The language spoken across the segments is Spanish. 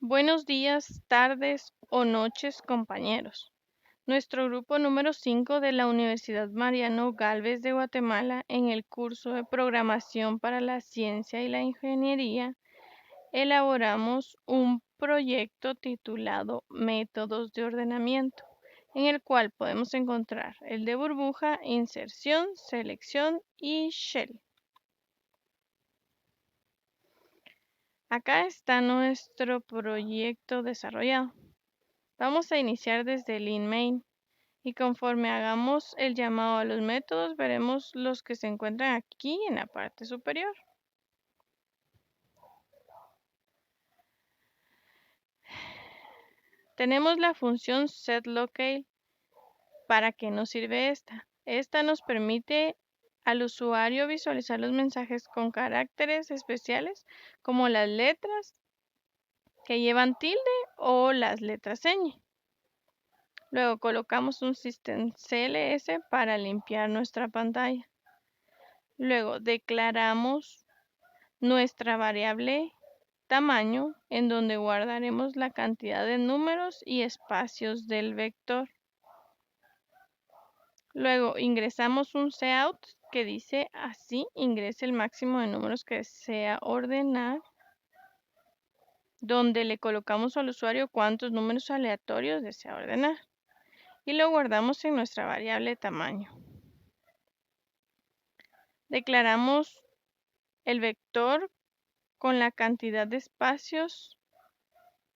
Buenos días, tardes o noches, compañeros. Nuestro grupo número 5 de la Universidad Mariano Gálvez de Guatemala, en el curso de Programación para la Ciencia y la Ingeniería, elaboramos un proyecto titulado Métodos de Ordenamiento, en el cual podemos encontrar el de burbuja, inserción, selección y shell. Acá está nuestro proyecto desarrollado. Vamos a iniciar desde el inMain y conforme hagamos el llamado a los métodos, veremos los que se encuentran aquí en la parte superior. Tenemos la función setLocale. ¿Para qué nos sirve esta? Esta nos permite al usuario visualizar los mensajes con caracteres especiales como las letras que llevan tilde o las letras ñ. Luego colocamos un systemcls para limpiar nuestra pantalla. Luego declaramos nuestra variable tamaño, en donde guardaremos la cantidad de números y espacios del vector. Luego ingresamos un cout que dice así: ingrese el máximo de números que desea ordenar, donde le colocamos al usuario cuántos números aleatorios desea ordenar y lo guardamos en nuestra variable tamaño. Declaramos el vector con la cantidad de espacios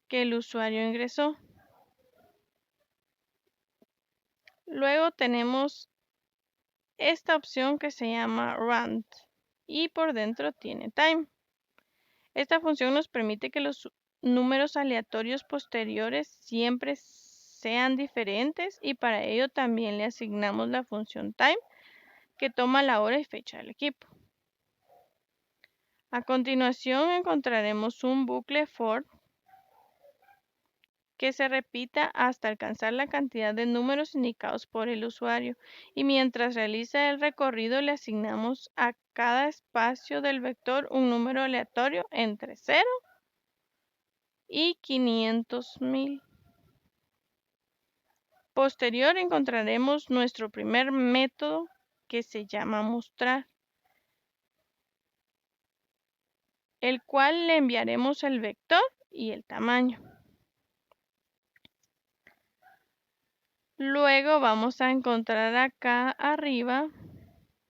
que el usuario ingresó. Luego tenemos esta opción que se llama rand y por dentro tiene time. Esta función nos permite que los números aleatorios posteriores siempre sean diferentes y para ello también le asignamos la función time que toma la hora y fecha del equipo. A continuación encontraremos un bucle for que se repita hasta alcanzar la cantidad de números indicados por el usuario y mientras realiza el recorrido le asignamos a cada espacio del vector un número aleatorio entre 0 y 500.000. Posterior encontraremos nuestro primer método que se llama mostrar, el cual le enviaremos el vector y el tamaño. Luego vamos a encontrar acá arriba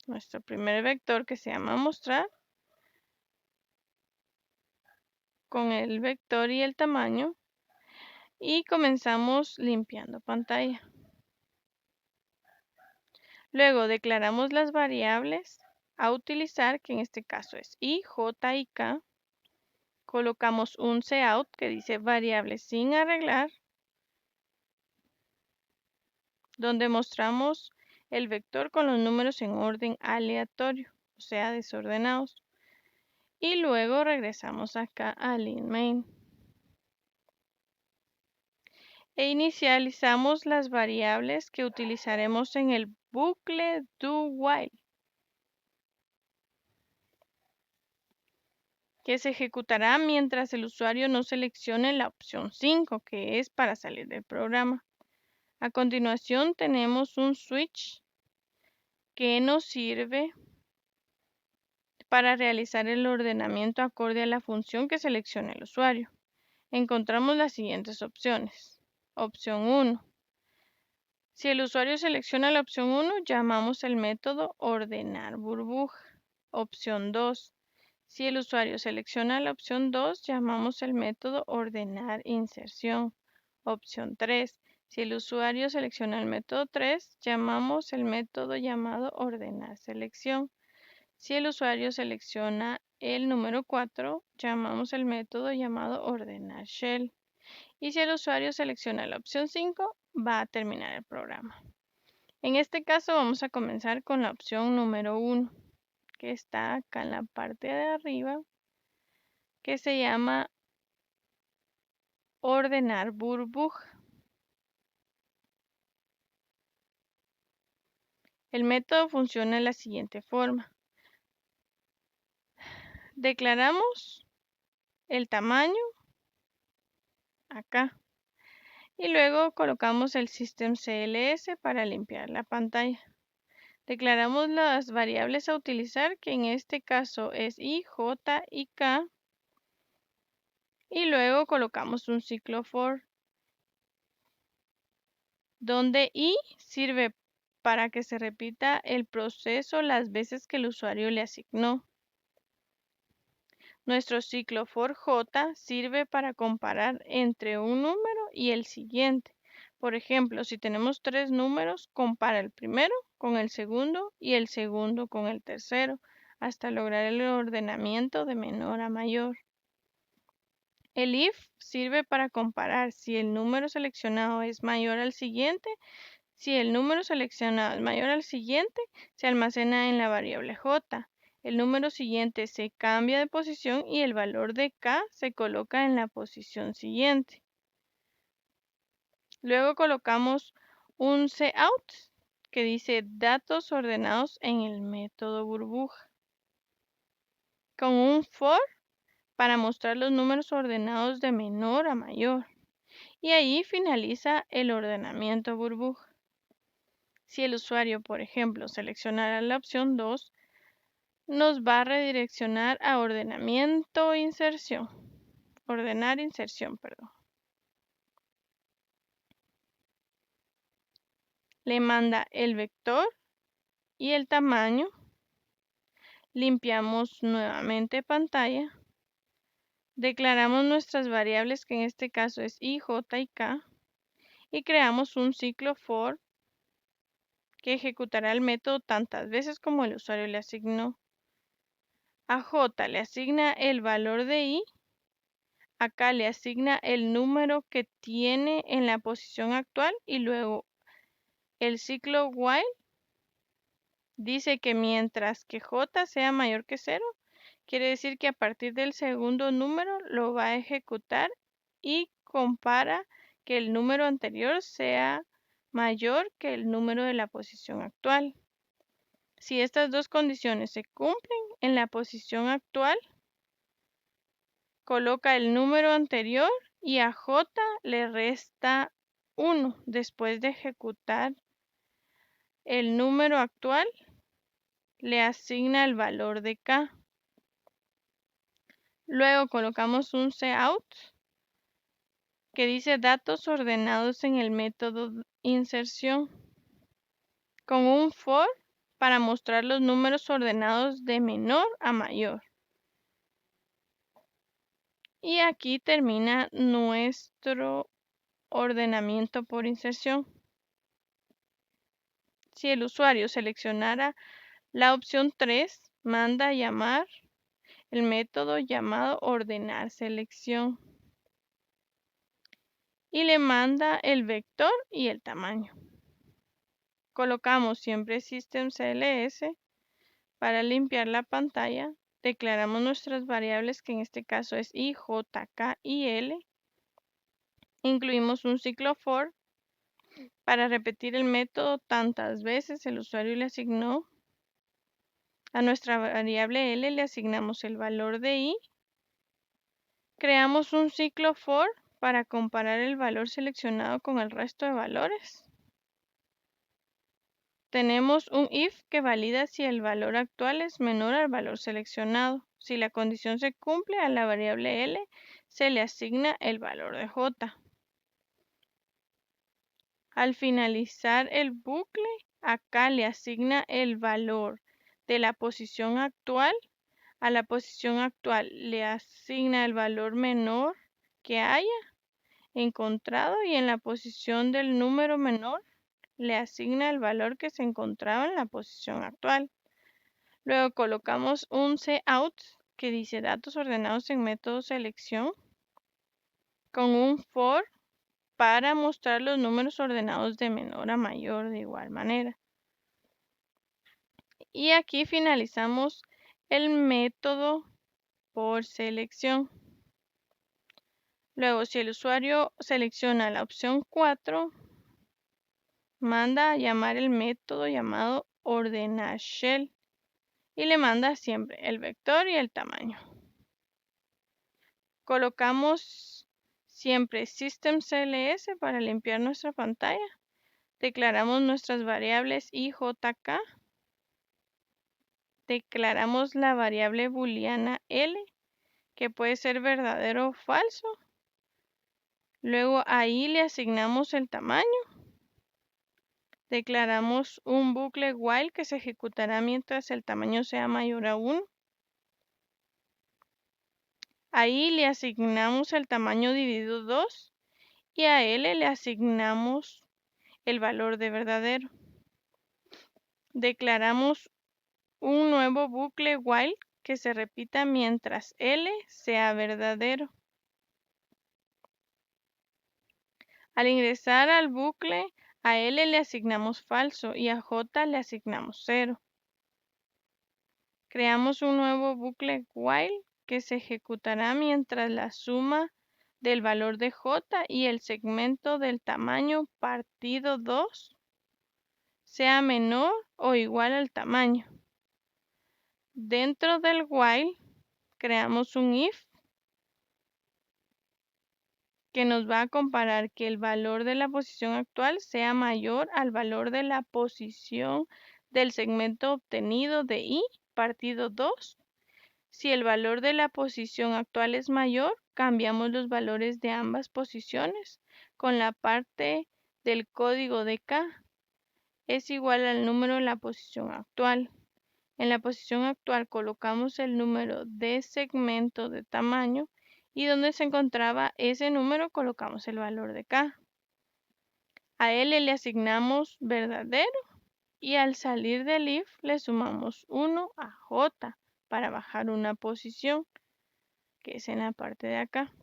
nuestro primer vector que se llama mostrar, con el vector y el tamaño, y comenzamos limpiando pantalla. Luego declaramos las variables a utilizar, que en este caso es i, j y k. Colocamos un cout que dice variables sin arreglar, donde mostramos el vector con los números en orden aleatorio, o sea, desordenados. Y luego regresamos acá al inMain. E inicializamos las variables que utilizaremos en el bucle do-while, que se ejecutará mientras el usuario no seleccione la opción 5, que es para salir del programa. A continuación tenemos un switch que nos sirve para realizar el ordenamiento acorde a la función que seleccione el usuario. Encontramos las siguientes opciones. Opción 1. Si el usuario selecciona la opción 1, llamamos el método ordenar burbuja. Opción 2. Si el usuario selecciona la opción 2, llamamos el método ordenar inserción. Opción 3. Si el usuario selecciona el método 3, llamamos el método llamado ordenar selección. Si el usuario selecciona el número 4, llamamos el método llamado ordenar shell. Y si el usuario selecciona la opción 5, va a terminar el programa. En este caso vamos a comenzar con la opción número 1, que está acá en la parte de arriba, que se llama ordenar burbuja. El método funciona de la siguiente forma. Declaramos el tamaño acá. Y luego colocamos el system.cls para limpiar la pantalla. Declaramos las variables a utilizar, que en este caso es i, j y k. Y luego colocamos un ciclo for, donde i sirve para que se repita el proceso las veces que el usuario le asignó. Nuestro ciclo for j sirve para comparar entre un número y el siguiente. Por ejemplo, si tenemos 3 números, compara el primero con el segundo y el segundo con el tercero, hasta lograr el ordenamiento de menor a mayor. El if sirve para comparar si el número seleccionado es mayor al siguiente. Si el número seleccionado es mayor al siguiente, se almacena en la variable j. El número siguiente se cambia de posición y el valor de k se coloca en la posición siguiente. Luego colocamos un cout que dice datos ordenados en el método burbuja, con un for para mostrar los números ordenados de menor a mayor. Y ahí finaliza el ordenamiento burbuja. Si el usuario, por ejemplo, seleccionara la opción 2, nos va a redireccionar a ordenamiento inserción. Ordenar inserción, perdón. Le manda el vector y el tamaño. Limpiamos nuevamente pantalla. Declaramos nuestras variables, que en este caso es i, j y k. Y creamos un ciclo for que ejecutará el método tantas veces como el usuario le asignó. A j le asigna el valor de i. Acá le asigna el número que tiene en la posición actual y luego el ciclo while dice que mientras que j sea mayor que 0, quiere decir que a partir del segundo número lo va a ejecutar y compara que el número anterior sea mayor que el número de la posición actual. Si estas dos condiciones se cumplen, en la posición actual coloca el número anterior y a j le resta 1 después de ejecutar el número actual, le asigna el valor de k. Luego colocamos un cout que dice datos ordenados en el método inserción, con un for para mostrar los números ordenados de menor a mayor. Y aquí termina nuestro ordenamiento por inserción. Si el usuario seleccionara la opción 3, manda a llamar el método llamado ordenar selección y le manda el vector y el tamaño. Colocamos siempre system.cls para limpiar la pantalla. Declaramos nuestras variables, que en este caso es i, j, k y l. Incluimos un ciclo for para repetir el método tantas veces el usuario le asignó. A nuestra variable l le asignamos el valor de i. Creamos un ciclo for para comparar el valor seleccionado con el resto de valores. Tenemos un if que valida si el valor actual es menor al valor seleccionado. Si la condición se cumple, a la variable l se le asigna el valor de j. Al finalizar el bucle, acá le asigna el valor de la posición actual. A la posición actual le asigna el valor menor que haya encontrado y en la posición del número menor le asigna el valor que se encontraba en la posición actual. Luego colocamos un cout que dice datos ordenados en método selección, con un for para mostrar los números ordenados de menor a mayor de igual manera. Y aquí finalizamos el método por selección. Luego, si el usuario selecciona la opción 4, manda a llamar el método llamado ordenarShell y le manda siempre el vector y el tamaño. Colocamos Siempre system-cls para limpiar nuestra pantalla. Declaramos nuestras variables i, j, k. Declaramos la variable booleana L, que puede ser verdadero o falso. Luego ahí le asignamos el tamaño. Declaramos un bucle while que se ejecutará mientras el tamaño sea mayor a 1. Ahí le asignamos el tamaño dividido 2 y a L le asignamos el valor de verdadero. Declaramos un nuevo bucle while que se repita mientras L sea verdadero. Al ingresar al bucle, a L le asignamos falso y a J le asignamos 0. Creamos un nuevo bucle while que se ejecutará mientras la suma del valor de J y el segmento del tamaño partido 2 sea menor o igual al tamaño. Dentro del while creamos un if que nos va a comparar que el valor de la posición actual sea mayor al valor de la posición del segmento obtenido de i partido 2. Si el valor de la posición actual es mayor, cambiamos los valores de ambas posiciones con la parte del código de k es igual al número en la posición actual. En la posición actual colocamos el número de segmento de tamaño y donde se encontraba ese número colocamos el valor de k. A L le asignamos verdadero y al salir del if le sumamos 1 a J para bajar una posición, que es en la parte de acá.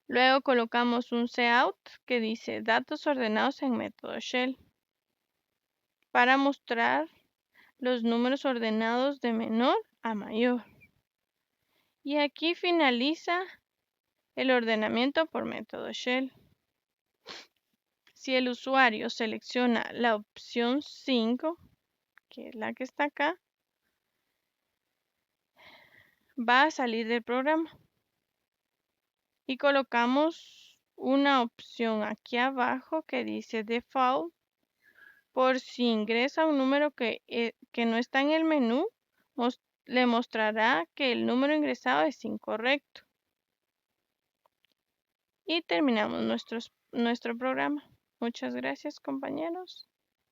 Luego colocamos un cout que dice datos ordenados en método shell para mostrar los números ordenados de menor a mayor. Y aquí finaliza el ordenamiento por método shell. Si el usuario selecciona la opción 5, que es la que está acá, va a salir del programa. Y colocamos una opción aquí abajo que dice default. Por si ingresa un número que no está en el menú, le mostrará que el número ingresado es incorrecto. Y terminamos nuestro programa. Muchas gracias, compañeros.